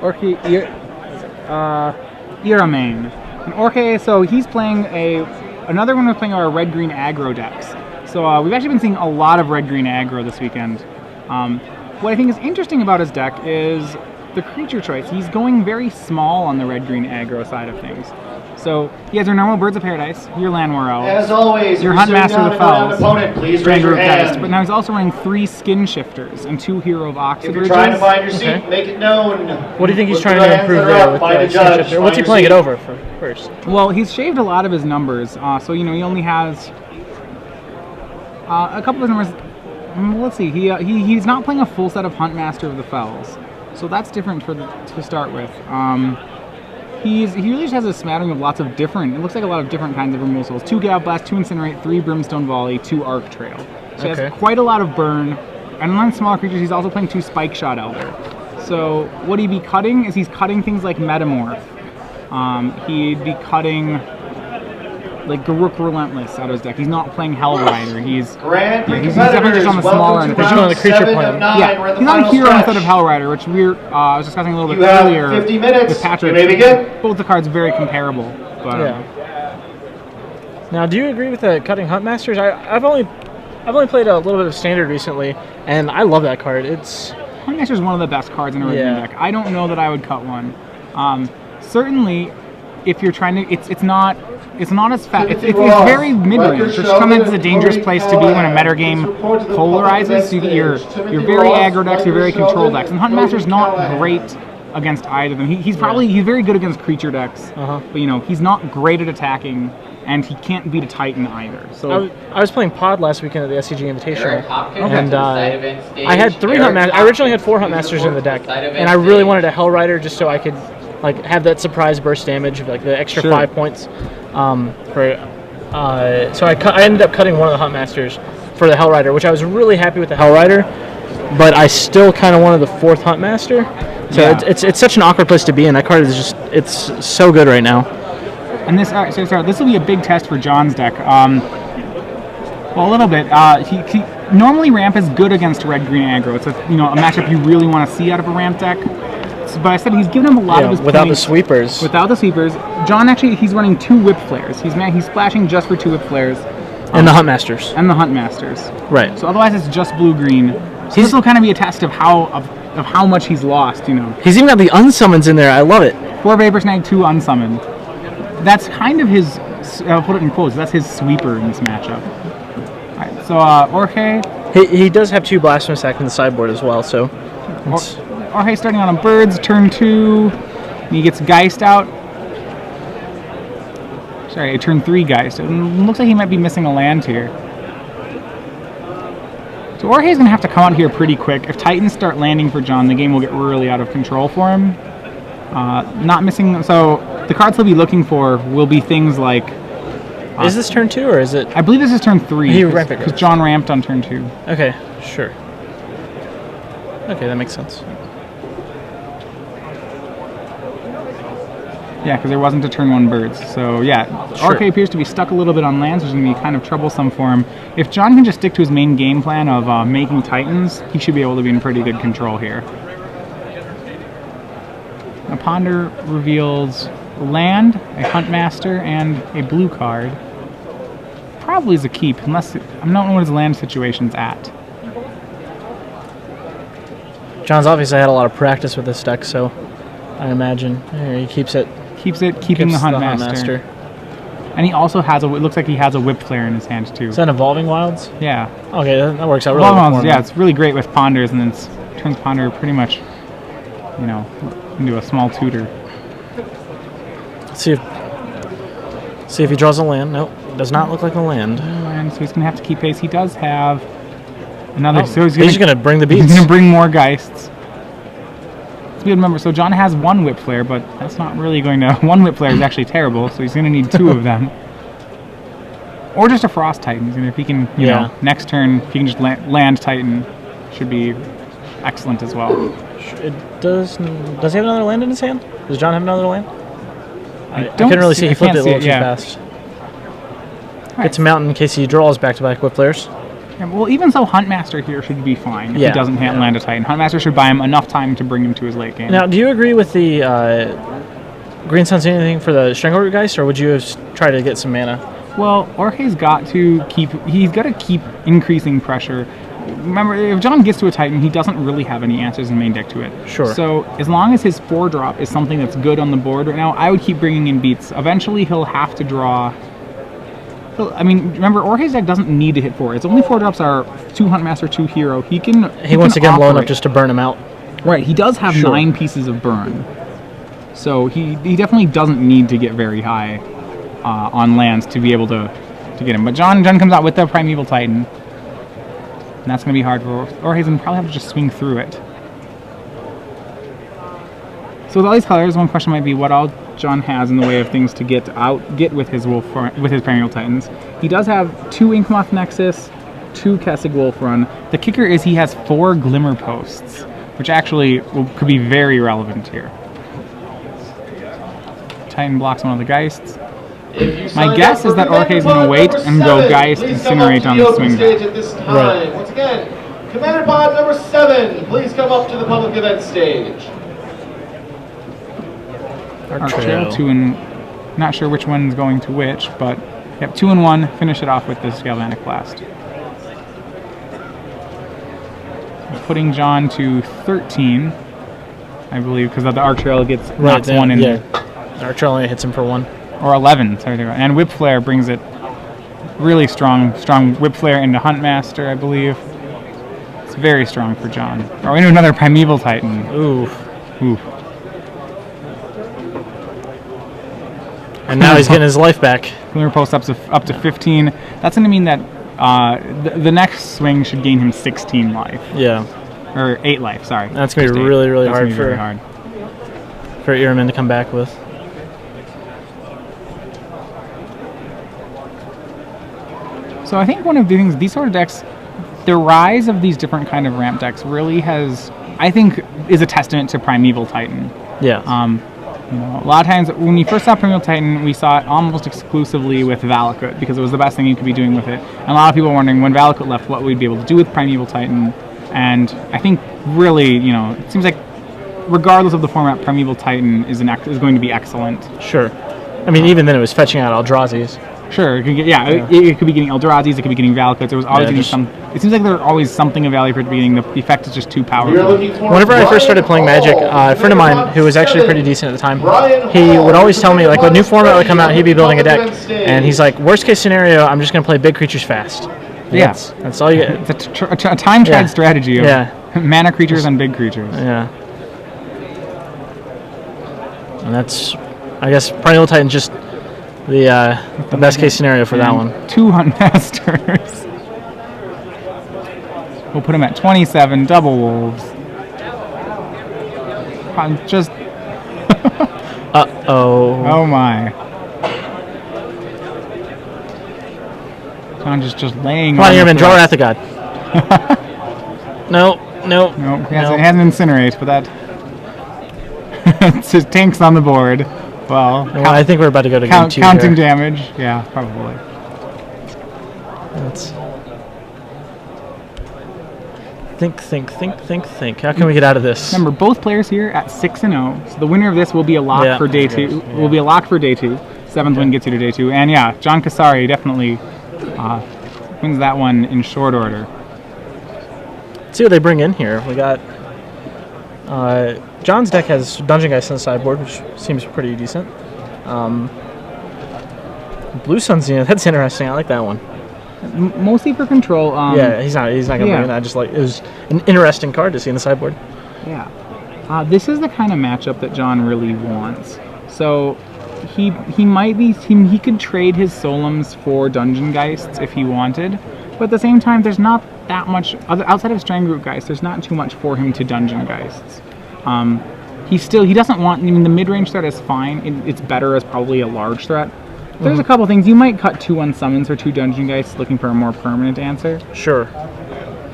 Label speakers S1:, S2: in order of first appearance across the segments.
S1: Jorge Iramain. And Jorge, so he's playing another one who's playing our red-green aggro decks. So we've actually been seeing a lot of red-green aggro this weekend. What I think is interesting about his deck is the creature choice. He's going very small on the red-green aggro side of things. So he has your normal Birds of Paradise, your Llanowar Elves,
S2: as always,
S1: your Huntmaster of the Fells,
S2: opponent, please raise your hand.
S1: but now he's also running 3 Skin Shifters and 2 Hero of Oxybridges.
S2: If you're trying to find your seat, make it known.
S3: What do you think he's trying to improve there with the Skin Shifter? What's he playing it over first?
S1: Well, he's shaved a lot of his numbers, so he only has a couple of numbers. Let's see, he's not playing a full set of Huntmaster of the Fells, so that's different to start with. He really just has a smattering of lots of different, it looks like a lot of different kinds of removal souls. 2 Gavblast, 2 Incinerate, 3 Brimstone Volley, 2 Arc Trail. So he has quite a lot of burn. And among smaller creatures, he's also playing 2 Spike Shot Elder. So what he'd be cutting is he's cutting things like Metamorph. He'd be cutting like Garruk Relentless out of his deck. He's not playing Hellrider. He's definitely just on the smaller end.
S3: He's on the creature plan.
S1: Yeah, he's on Hero instead of Hellrider, which we was discussing a little bit earlier
S2: 50 minutes.
S1: with Patrick.
S2: You may begin.
S1: Both the cards very comparable. But,
S3: Now, do you agree with the cutting Huntmasters? I've only played a little bit of Standard recently, and I love that card.
S1: Huntmaster is one of the best cards in a red-green deck. I don't know that I would cut one. Certainly, if you're trying to, it's not as fast. It's very mid-range, which sometimes is a dangerous place to be when a metagame polarizes. So you get your very aggro decks, your very control decks, and Huntmaster's not great against either of them. He's very good against creature decks, but he's not great at attacking, and he can't beat a Titan either. So
S3: I was playing Pod last weekend at the SCG Invitational, and I had 3 Huntmasters. I originally had 4 Huntmasters in the deck, and I really wanted a Hellrider just so I could have that surprise burst damage of the extra 5 points. So I ended up cutting one of the Huntmasters for the Hellrider, which I was really happy with the Hellrider, but I still kind of wanted the 4th Huntmaster. So it's such an awkward place to be in. That card is it's so good right now.
S1: And this will be a big test for John's deck. Well, a little bit. Normally ramp is good against red-green aggro. It's a matchup you really want to see out of a ramp deck. But I said he's given him a lot of his
S3: without
S1: points.
S3: the sweepers.
S1: Without the sweepers. John he's running 2 Whip Flares. He's splashing just for 2 Whip Flares.
S3: And the Huntmasters.
S1: Right. So otherwise it's just blue-green. So this will kind of be a test of how much he's lost,
S3: He's even got the unsummons in there. I love it.
S1: 4 Vapor Snag, 2 unsummoned. That's kind of his, I'll put it in quotes, that's his sweeper in this matchup. Alright, so Jorge.
S3: He does have 2 Blasphemous Act in the sideboard as well, so.
S1: Jorge starting on a Birds, turn 2. And he gets Geist out. Sorry, turn 3 Geist. It looks like he might be missing a land here. So Jorge's going to have to come out here pretty quick. If Titans start landing for John, the game will get really out of control for him. Not missing, so the cards he'll be looking for will be things like...
S3: is this turn 2 or is it...
S1: I believe this is turn 3.
S3: He ramped it.
S1: Because John ramped on turn 2.
S3: Okay, sure. Okay, that makes sense.
S1: Yeah, because there wasn't a turn 1 Birds. So yeah,
S3: sure.
S1: RK appears to be stuck a little bit on lands, which is going to be kind of troublesome for him. If John can just stick to his main game plan of making Titans, he should be able to be in pretty good control here. Now Ponder reveals land, a Huntmaster, and a blue card. Probably is a keep, unless I don't know what his land situation's at.
S3: John's obviously had a lot of practice with this deck, so I imagine he keeps it.
S1: Keeping the Huntmaster. And he also has it looks like he has a Whip Flare in his hand too.
S3: Is that Evolving Wilds?
S1: Yeah.
S3: Okay, that works out really well.
S1: Yeah, it's really great with Ponders, and then it turns Ponder pretty much, into a small tutor.
S3: Let's see if he draws a land. Nope, does not look like a land.
S1: So he's gonna have to keep pace. He does have another.
S3: So he's gonna bring the beats.
S1: He's gonna bring more Geists. To remember, so John has 1 Whip Flare, but that's not really going to... 1 Whip Flare is actually terrible, so he's going to need 2 of them. Or just a Frost Titan. If he can, next turn, if he can just land Titan, should be excellent as well.
S3: Does he have another land in his hand? Does John have another land? I couldn't really see. He flipped it a little too fast. Right. Gets a mountain in case he draws back-to-back Whip Flares.
S1: Yeah, well, even so, Huntmaster here should be fine if
S3: Yeah.
S1: he doesn't land a Titan. Huntmaster should buy him enough time to bring him to his late game.
S3: Now, do you agree with the Green Sun's anything for the Strangleroot Geist, or would you have tried to get some mana?
S1: Well, Jorge's got to keep increasing pressure. Remember, if John gets to a Titan, he doesn't really have any answers in main deck to it.
S3: Sure.
S1: So as long as his 4-drop is something that's good on the board right now, I would keep bringing in beats. Eventually, he'll have to draw. I mean, remember, Jorge's deck doesn't need to hit 4. Its only 4-drops are 2 Huntmaster, 2 Hero. He
S3: wants to get him low enough just to burn him out.
S1: Right. He does have
S3: Sure.
S1: 9 pieces of burn, so he definitely doesn't need to get very high on lands to be able to get him. But John comes out with the Primeval Titan. And that's going to be hard for Jorge's, and probably have to just swing through it. So with all these colors, one question might be what all John has in the way of things to get with his Primeval Titans. He does have 2 Inkmoth Nexus, 2 Kessig Wolf Run. The kicker is he has 4 Glimmer Posts, which actually could be very relevant here. Titan blocks one of the Geists. My guess is that Jorge's going to wait and go Geist Incinerate on the swing back.
S2: At this time.
S3: Right.
S2: Once again, Commander Pod number 7, please come up to the public event stage.
S1: Our trail 2 and not sure which one's going to which, but yep, 2 and 1. Finish it off with this Galvanic Blast. Putting John to 13, I believe, because the Arc Trail gets knocks 1 in there.
S3: Our trail only hits him for 1.
S1: Or 11, sorry. And Whip Flare brings it really strong Whip Flare into Huntmaster, I believe. It's very strong for John. Or into another Primeval Titan.
S3: Oof.
S1: Oof.
S3: And now he's getting his life back.
S1: Glimmer Post up to 15. That's going to mean that the next swing should gain him 16 life.
S3: Yeah.
S1: Or 8 life, sorry.
S3: That's going to be
S1: Just 8.
S3: really, really
S1: That's
S3: hard
S1: gonna be very hard.
S3: for Iramain to come back with.
S1: So I think one of the things, these sort of decks, the rise of these different kind of ramp decks really has, I think, is a testament to Primeval Titan.
S3: Yeah.
S1: You know, a lot of times when we first saw Primeval Titan, we saw it almost exclusively with Valakut because it was the best thing you could be doing with it. And a lot of people were wondering when Valakut left what we'd be able to do with Primeval Titan. And I think really, you know, it seems like regardless of the format, Primeval Titan is going to be excellent.
S3: Sure. I mean, even then it was fetching out Eldrazi's.
S1: Sure, it could get, It could be getting Eldorazzi's, it could be getting Valakuts. There was always getting some. It seems like there's always something of value for it being. The effect is just too powerful.
S3: Whenever I first started playing Magic, a friend of mine who was actually pretty decent at the time, he would always tell me, like, when a new format would come out, he'd be building a deck, and he's like, worst case scenario, I'm just going to play big creatures fast.
S1: Yeah.
S3: That's all you get.
S1: It's a time-tried strategy of mana creatures and big creatures.
S3: Yeah. And that's, I guess, Primeval Titan just the best case scenario for that one.
S1: 2 Huntmasters. We'll put him at 27, double wolves. I'm just...
S3: Uh-oh.
S1: Oh my. John just laying
S3: Come on,
S1: the
S3: Iramain, draw
S1: threat.
S3: Wrath of God. No.
S1: Nope, he hasn't incinerate, but that... It's his tanks on the board. Well,
S3: I think we're about to go to game 2
S1: counting
S3: here.
S1: damage. Yeah, probably.
S3: Let's think. How can we get out of this?
S1: Remember, both players here at 6-0. So the winner of this will be a lock for day 2.
S3: Yeah.
S1: Will be a lock for day 2. 7th win gets you to day 2. And yeah, John Kassari definitely wins that one in short order.
S3: Let's see what they bring in here. We got John's deck has Dungeon Geist on the sideboard, which seems pretty decent. Blue Sun's, that's interesting. I like that one.
S1: Mostly for control.
S3: Yeah, he's not gonna bring that. Just like it was an interesting card to see in the sideboard.
S1: Yeah, this is the kind of matchup that John really wants. So he could trade his Solums for Dungeon Geists if he wanted, but at the same time, there's not that much outside of Strangleroot Geist. There's not too much for him to Dungeon Geists. He doesn't want. I mean, the mid-range threat is fine. It's better as probably a large threat. There's a couple things. You might cut 2 unsummons or 2 Dungeon Geists looking for a more permanent answer.
S3: Sure.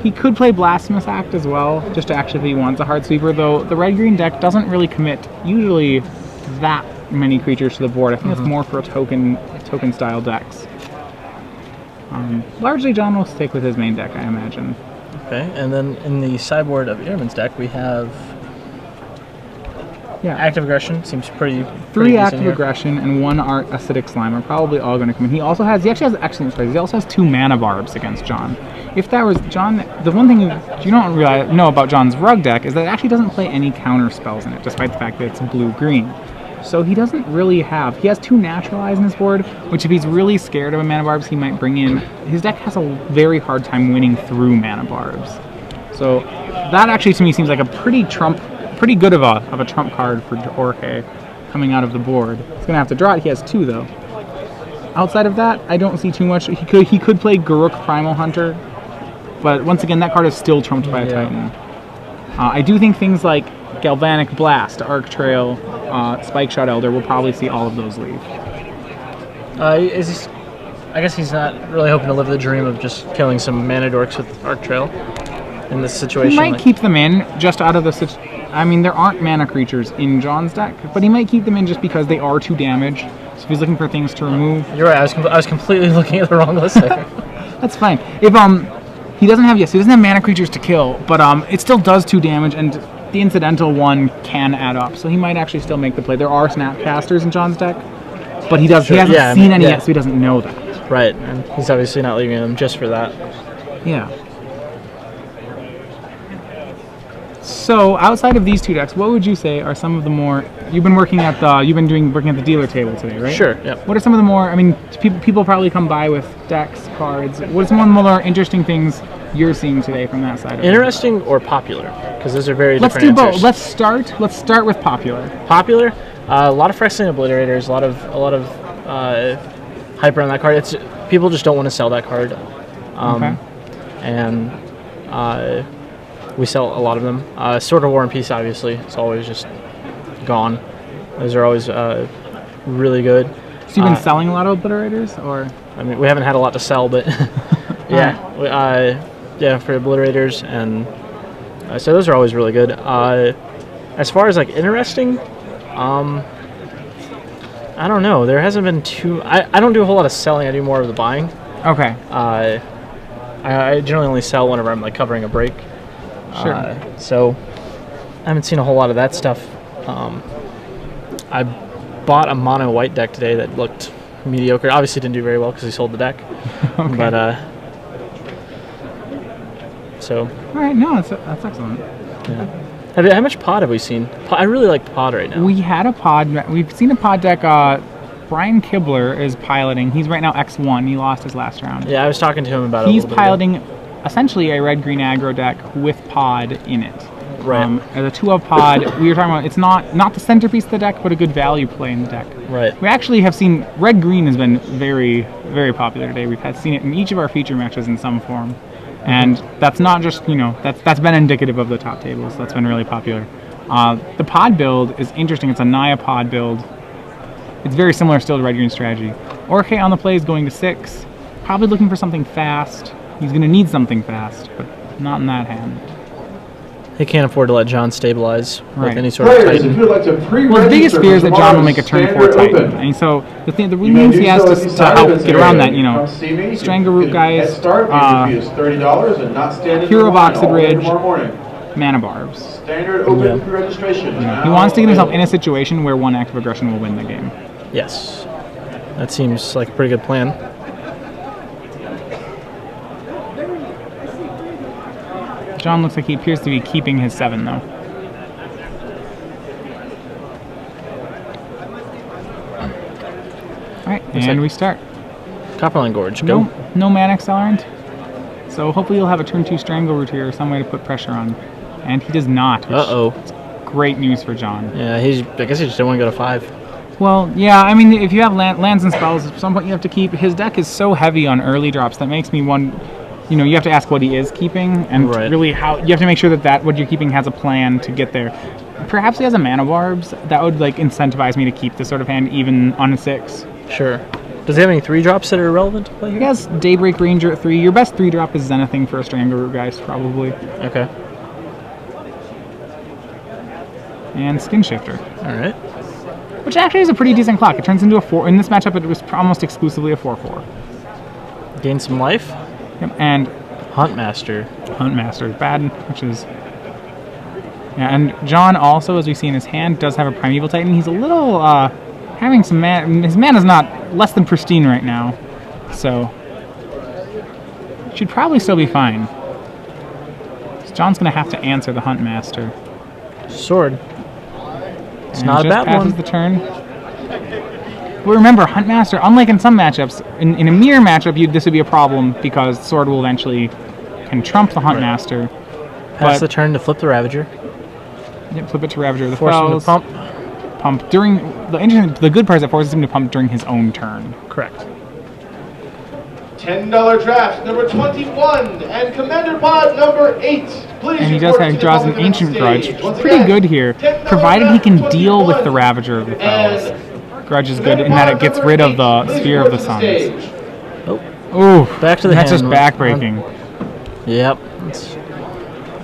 S1: He could play Blasphemous Act as well, just to actually if he wants a hard sweeper, though the red-green deck doesn't really commit usually that many creatures to the board. I think it's more for token-style decks. Largely, John will stick with his main deck, I imagine.
S3: Okay, and then in the sideboard of Iramain's deck, we have active aggression. Seems pretty.
S1: 3
S3: decent
S1: active
S3: here.
S1: aggression and 1 acidic slime are probably all going to come in. He actually has excellent plays. He also has 2 mana barbs against John. If that was John, the one thing you don't really know about John's rug deck is that it actually doesn't play any counter spells in it, despite the fact that it's blue-green. So he doesn't really have. He has 2 naturalize in his board, which if he's really scared of a mana barbs, he might bring in. His deck has a very hard time winning through mana barbs. So that actually to me seems like a pretty good of a trump card for Jorge coming out of the board. He's gonna have to draw it. He has 2 though. Outside of that, I don't see too much. He could play Garruk Primal Hunter, but once again, that card is still trumped by a Titan. I do think things like Galvanic Blast, Arc Trail, Spike Shot Elder will probably see all of those leave.
S3: I guess he's not really hoping to live the dream of just killing some mana dorks with Arc Trail in this situation.
S1: He might keep them in just out of the. I mean, there aren't mana creatures in John's deck, but he might keep them in just because they are 2 damage. So if he's looking for things to remove,
S3: You're right. I was completely looking at the wrong list there.
S1: that's fine. If he doesn't have mana creatures to kill, but it still does 2 damage, and the incidental 1 can add up. So he might actually still make the play. There are Snapcasters in John's deck, but he hasn't seen any yet, so he doesn't know that.
S3: Right, and he's obviously not leaving them just for that.
S1: Yeah. So outside of these 2 decks, what would you say are some of the more working at the dealer table today, right?
S3: Sure. Yeah.
S1: What are some of the more? I mean, people probably come by with decks, cards. What are some of the more interesting things you're seeing today from that side?
S3: Interesting or popular? Because those are very
S1: Let's
S3: different
S1: do
S3: answers.
S1: both. Let's start with popular.
S3: Popular, a lot of Phyrexian Obliterators, a lot of hype around that card. People just don't want to sell that card,
S1: Okay.
S3: and we sell a lot of them. Sword of War and Peace, obviously, it's always just gone. Those are always really good.
S1: So you've been selling a lot of obliterators, or?
S3: I mean, we haven't had a lot to sell, but for Obliterators, and so those are always really good. As far as like interesting, I don't know. There hasn't been too. I don't do a whole lot of selling. I do more of the buying.
S1: Okay.
S3: I generally only sell whenever I'm like covering a break.
S1: Sure.
S3: So I haven't seen a whole lot of that stuff. I bought a mono white deck today that looked mediocre. Obviously didn't do very well because he sold the deck.
S1: Okay.
S3: But so.
S1: All right. No, that's excellent.
S3: Yeah. How much pod have we seen? I really like pod right now.
S1: We had a pod. We've seen a pod deck. Brian Kibler is piloting. He's right now X1. He lost his last round.
S3: Yeah, I was talking to him about it.
S1: He's piloting essentially a red-green aggro deck with pod in it.
S3: Right.
S1: As a 2-of pod, we were talking about it's not the centerpiece of the deck, but a good value play in the deck.
S3: Right.
S1: We actually have seen red-green has been very, very popular today. We've seen it in each of our feature matches in some form. And that's not just, that's been indicative of the top tables. That's been really popular. The pod build is interesting. It's a Naya pod build. It's very similar still to red green strategy. Jorge on the play is going to 6. Probably looking for something fast. He's going to need something fast, but not in that hand.
S3: He can't afford to let John stabilize
S1: Right.
S3: with any sort of
S2: Players, if
S3: Titan.
S2: you'd like to pre-register
S1: Well, the biggest fear is that John will make a turn 4 Titan.
S2: Open.
S1: And so the
S2: You may
S1: means
S2: do
S1: he has
S2: so
S1: to
S2: at the
S1: help
S2: events
S1: get around
S2: area.
S1: that,
S2: Come see me.
S1: Strangle
S2: You
S1: Root
S2: can
S1: guys,
S2: Head start, entry fee is $30 and not standing
S1: Hero
S2: in
S1: of
S2: line
S1: Oxid
S2: all day
S1: Ridge.
S2: tomorrow morning.
S1: mana barbs.
S2: Standard open pre-registration.
S1: He wants to get himself in a situation where 1 active aggression will win the game.
S3: Yes. That seems like a pretty good plan.
S1: John looks like he appears to be keeping his 7, though. Alright, and we start.
S3: Copperline Gorge, go.
S1: No mana accelerant. So hopefully you'll have a turn 2 Strangleroot here or some way to put pressure on. And he does not.
S3: Uh-oh.
S1: Great news for John.
S3: Yeah, I guess he just didn't want to go to 5.
S1: Well, yeah, I mean, if you have lands and spells, at some point you have to keep. His deck is so heavy on early drops that makes me wonder. You have to ask what he is keeping, and really how you have to make sure that what you're keeping has a plan to get there. Perhaps he has a mana barbs that would incentivize me to keep this sort of hand even on a 6.
S3: Sure. Does he have any 3-drops that are relevant to play
S1: He
S3: here?
S1: has Daybreak Ranger at 3. Your best 3-drop is Zenithing for a Strangleroot, guys, probably.
S3: Okay.
S1: And Skin Shifter.
S3: All right.
S1: Which actually is a pretty decent clock. It turns into a 4. In this matchup, it was almost exclusively a 4/4.
S3: Gain some life.
S1: Yep, and
S3: Huntmaster.
S1: Huntmaster is bad, which is... Yeah, and John also, as we see in his hand, does have a Primeval Titan. He's a little, having some his mana's not less than pristine right now, so should probably still be fine. So John's gonna have to answer the Huntmaster.
S3: Sword. It's
S1: And
S3: not a
S1: just
S3: bad
S1: passes
S3: one.
S1: the turn. But remember, Huntmaster, unlike in some matchups, in a mirror matchup, this would be a problem because Sword will eventually can trump the Huntmaster.
S3: Pass the turn to flip the Ravager.
S1: Yep, flip it to Ravager of the
S3: Force him
S1: Fells.
S3: to pump.
S1: Pump during the good part is it forces him to pump during his own turn.
S3: Correct.
S2: $10 draft number 21 and Commander Pod number 8. Please.
S1: And he does have, draws an Ancient Grudge, which is pretty good here, provided he can deal with the Ravager of the Fells. Grudge is good in that it gets rid of the Sphere of the Suns.
S3: Oh,
S1: Ooh,
S3: back to the
S1: that's
S3: hand.
S1: just backbreaking.
S3: Yep.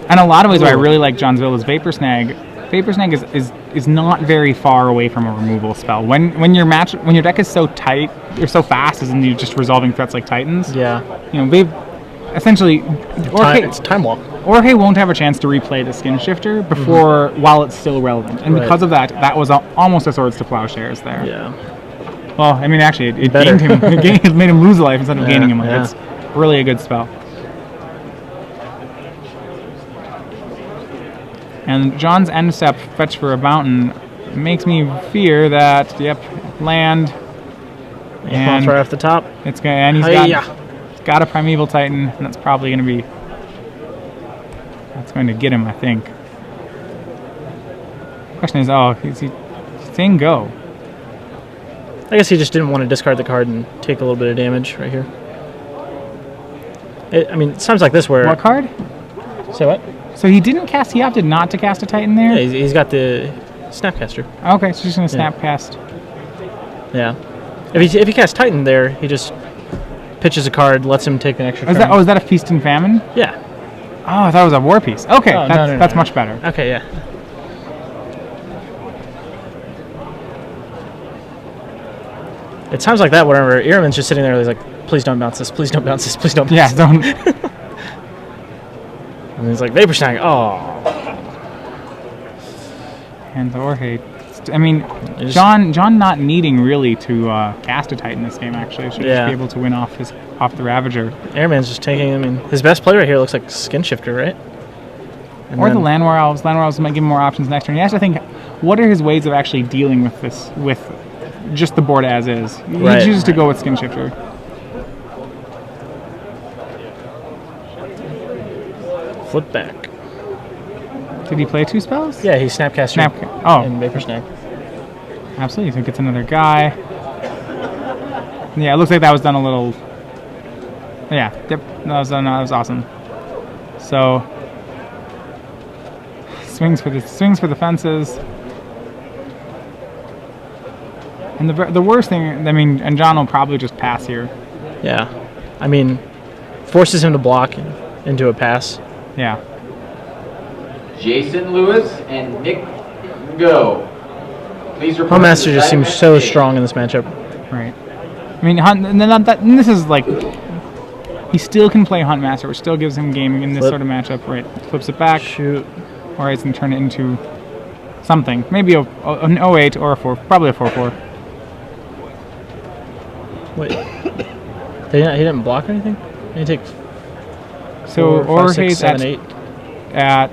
S1: And a lot of ways why I really like John's Will is Vapor Snag. Vapor Snag is not very far away from a removal spell. When your deck is so tight or so fast, as in you just resolving threats like Titans.
S3: Yeah.
S1: You know, they've essentially
S3: It's Time Walk.
S1: Jorge won't have a chance to replay the Skin Shifter before while it's still relevant, and because of that, that was almost a Swords to Plowshares there.
S3: Yeah.
S1: Well, I mean, actually, it
S3: Better.
S1: gained him. It made him lose a life instead of gaining him. Like,
S3: yeah.
S1: it's really a good spell. And John's end step, fetch for a mountain, makes me fear that, yep, land.
S3: And right off the top.
S1: It's gonna, and he's got a Primeval Titan, and that's probably going to be... That's going to get him, I think. Question is, is he saying go?
S3: I guess he just didn't want to discard the card and take a little bit of damage right here. I mean, times like this where...
S1: What card?
S3: Say what?
S1: So he didn't cast, he opted not to cast a Titan there?
S3: Yeah, he's got the Snapcaster.
S1: Okay, so he's just going to Snapcast.
S3: Yeah. If he casts Titan there, he just pitches a card, lets him take an extra turn.
S1: Is that a Feast and Famine?
S3: Yeah.
S1: Oh, I thought it was a War Piece. Okay,
S3: Oh,
S1: that's much better.
S3: Okay, yeah. It sounds like that whenever Iramain's just sitting there, he's like, please don't bounce this, please don't bounce this, please don't bounce this.
S1: Yeah, don't.
S3: And he's like, Vapor Snag, oh.
S1: And Jorge. I mean, John not needing really to cast a Titan this game, actually. Should just be able to win off the Ravager.
S3: Iramain's just taking him, and his best play right here looks like Skin Shifter, right? And
S1: or the Land War Elves. Land War Elves might give him more options next turn. He has to think, what are his ways of actually dealing with this, with just the board as is? He chooses to go with Skin Shifter.
S3: Flip back.
S1: Did he play 2 spells?
S3: Yeah, he Snapcaster and Vapor Snag.
S1: Absolutely, so he gets another guy. Yeah, it looks like that was done a little... Yeah, yep, that was awesome. So, swings for the fences. And the worst thing, I mean, and John will probably just pass here.
S3: Yeah. I mean, forces him to block into a pass.
S1: Yeah.
S4: Jason Lewis and Nick Go. Please report.
S3: Huntmaster just seems so strong in this matchup.
S1: Right. I mean, and this is like, he still can play Huntmaster, which still gives him game in this sort of matchup. Right. Flips it back.
S3: Shoot.
S1: Or he's going to turn it into something. Maybe an 08 or a 4. Probably a 4/4.
S3: Wait. He didn't block anything? He didn't take
S1: So
S3: 4, 5, 6,
S1: Jorge's
S3: 7, 8.
S1: at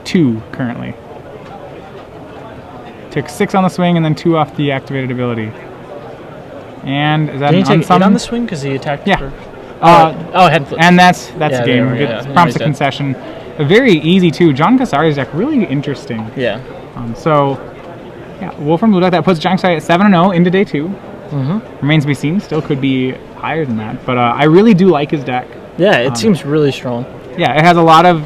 S1: 2 currently. Took 6 on the swing and then 2 off the activated ability. And is that
S3: Did he
S1: an
S3: take 8 on
S1: unsummoned?
S3: the swing because he attacked?
S1: Yeah.
S3: Head flip.
S1: And that's a game.
S3: there we go.
S1: It prompts a concession. Very easy too. John Kassari's deck really interesting.
S3: Yeah.
S1: So yeah, Wolf from Blue Deck that puts John Kassari at 7-0 into day 2. Remains to be seen. Still could be higher than that. But I really do like his deck.
S3: Yeah, it seems really strong.
S1: Yeah, it has a lot of.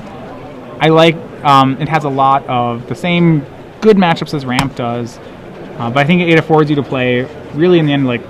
S1: It has a lot of the same good matchups as Ramp does, but I think it affords you to play really in the end like.